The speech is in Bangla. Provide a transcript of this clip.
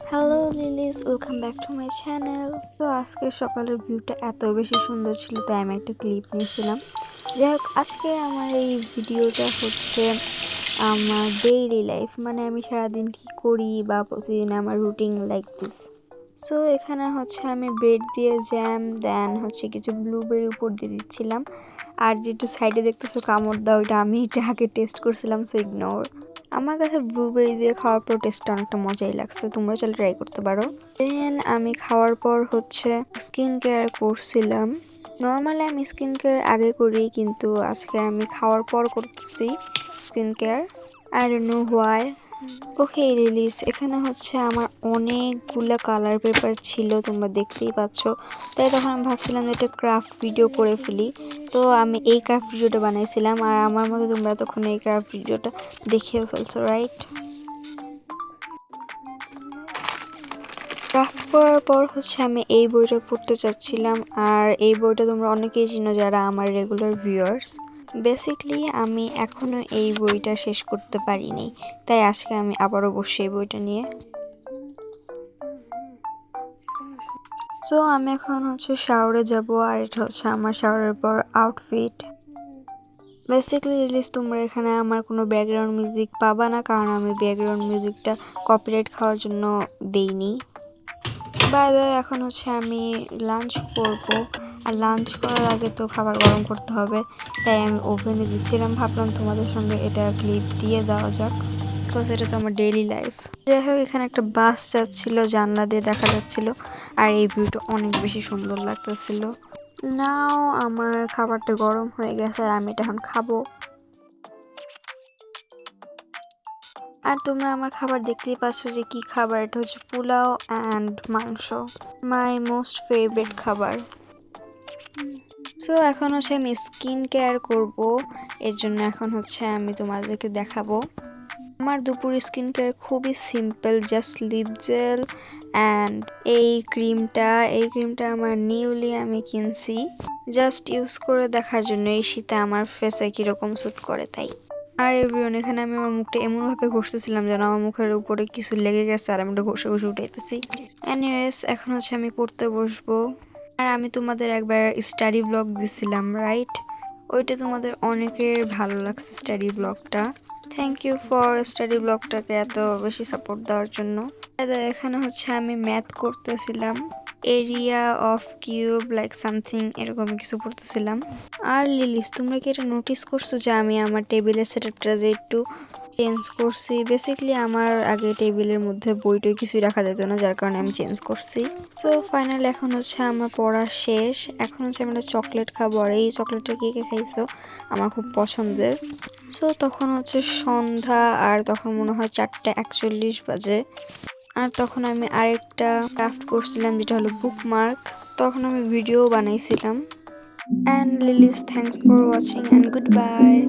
Hello Lily's, welcome back to my channel. তো আজকে সকালের ভিউটা এত বেশি সুন্দর ছিল, তাই আমি একটা ক্লিপ নিয়েছিলাম। যাই হোক, আজকে আমার এই ভিডিওটা হচ্ছে আমার ডেইলি লাইফ, মানে আমি সারাদিন কি করি বা প্রতিদিন আমার রুটিন লাইক দিস। সো এখানে হচ্ছে আমি ব্রেড দিয়ে জ্যাম, দেন হচ্ছে কিছু ব্লুবেরি উপর দিয়ে দিচ্ছিলাম। আর যেটু সাইডে দেখতেছো কামড় দাও, ওইটা আমি এটা আগে টেস্ট করছিলাম, সো ইগনোর। আমার কাছে ব্লুবেরি দিয়ে খাওয়ার পর টেস্টটা অনেকটা মজাই লাগছে, তোমরা চাইলে ট্রাই করতে পারো। দেন আমি খাওয়ার পর হচ্ছে স্কিন কেয়ার করছিলাম। নর্মালি আমি স্কিন কেয়ার আগে করি, কিন্তু আজকে আমি খাওয়ার পর করতেছি skin care. I don't know why. Okay release, এখানে হচ্ছে আমার অনেকগুলো কালার পেপার ছিল, তোমরা দেখতেই পাচ্ছ। তাই তখন আমি ভাবছিলাম যে একটা ক্রাফট ভিডিও করে ফেলি। তো আমি এই ক্রাফট ভিডিওটা বানাইছিলাম, আর আমার মতো তোমরা তখন এই ক্রাফট ভিডিওটা দেখেও ফেলছো, রাইট? ক্রাফট করার পর হচ্ছে আমি এই বইটা পড়তে চাচ্ছিলাম, আর এই বইটা তোমরা অনেকেই চিনো যারা আমার রেগুলার ভিউয়ার্স। বেসিকলি আমি এখনো এই বইটা শেষ করতে পারিনি, তাই আজকে আমি আবারও বসছি এই বইটা নিয়ে। সো আমি এখন হচ্ছে শাওয়ারে যাব, আর এটা হচ্ছে আমার শাওয়ারের পর আউটফিট। বেসিক্যালি রিলিজ, তোমরা এখানে আমার কোনো ব্যাকগ্রাউন্ড মিউজিক পাবা না, কারণ আমি ব্যাকগ্রাউন্ড মিউজিকটা কপিরাইট খাওয়ার জন্য দেইনি। বাইরে এখন হচ্ছে আমি লাঞ্চ করব, আর লাঞ্চ করার আগে তো খাবার গরম করতে হবে, তাই আমি ওভেনে দিচ্ছিলাম। ভাবলাম তোমাদের সঙ্গে এটা ক্লিপ দিয়ে দেওয়া যাক, বিকজ এটা তো আমার ডেইলি লাইফ। যাই হোক, এখানে একটা বাস যাচ্ছিল, জানলা দিয়ে দেখা যাচ্ছিল, আর এই ভিউটা অনেক বেশি সুন্দর লাগতেছিল। নাও আমার খাবারটা গরম হয়ে গেছে, আর আমি এটা এখন খাবো। আর তোমরা আমার খাবার দেখতেই পাচ্ছ যে কি খাবার, এটা হচ্ছে পোলাও অ্যান্ড মাংস, মাই মোস্ট ফেভারিট খাবার। সো এখন হচ্ছে আমি স্কিন কেয়ার করব, এর জন্য এখন হচ্ছে আমি তোমাদেরকে দেখাবো। আমার দুপুর স্কিন কেয়ার খুবই simple, just lip gel and এই ক্রিমটা আমার নিউলি আমি কিনছি, জাস্ট ইউজ করে দেখার জন্য এই শীতে আমার ফেসে কীরকম স্যুট করে তাই। আর এভরিওয়ান, এখানে আমি আমার মুখটা এমনভাবে ঘষতেছিলাম যেন আমার মুখের উপরে কিছু লেগে গেছে, আর আমি ওটা ঘষে ঘষে উঠাইতেছি। এনিওয়েজ, এখন হচ্ছে আমি পড়তে বসবো। আর আমি তোমাদের একবার স্টাডি ব্লগ দিছিলাম, রাইট? ওইটা তোমাদের অনেকের ভালো লাগছে স্টাডি ব্লগটা। থ্যাংক ইউ ফর স্টাডি ব্লগটাকে এত বেশি সাপোর্ট দেওয়ার জন্য। এখানে হচ্ছে আমি ম্যাথ করতেছিলাম, area of cube like something এরকম কিছু পড়তেছিলাম। আর লিলিস, তোমরা কি এটা নোটিস করছো যে আমি আমার টেবিলের সেটআপটা যে একটু চেঞ্জ করছি? বেসিক্যালি আমার আগে টেবিলের মধ্যে বইটই কিছুই রাখা যেত না, যার কারণে আমি চেঞ্জ করছি। সো ফাইনালি এখন হচ্ছে আমার পড়া শেষ, এখন হচ্ছে আমি একটা চকলেট খাবো। আর এই চকলেটটা কে কে খাইছো, আমার খুব পছন্দের। সো তখন হচ্ছে সন্ধ্যা, আর তখন মনে হয় 4:41 বাজে। আর তখন আমি আরেকটা ক্রাফট করছিলাম, যেটা হলো বুকমার্ক। তখন আমি ভিডিও বানাইছিলাম। And Lily's, thanks for watching and goodbye.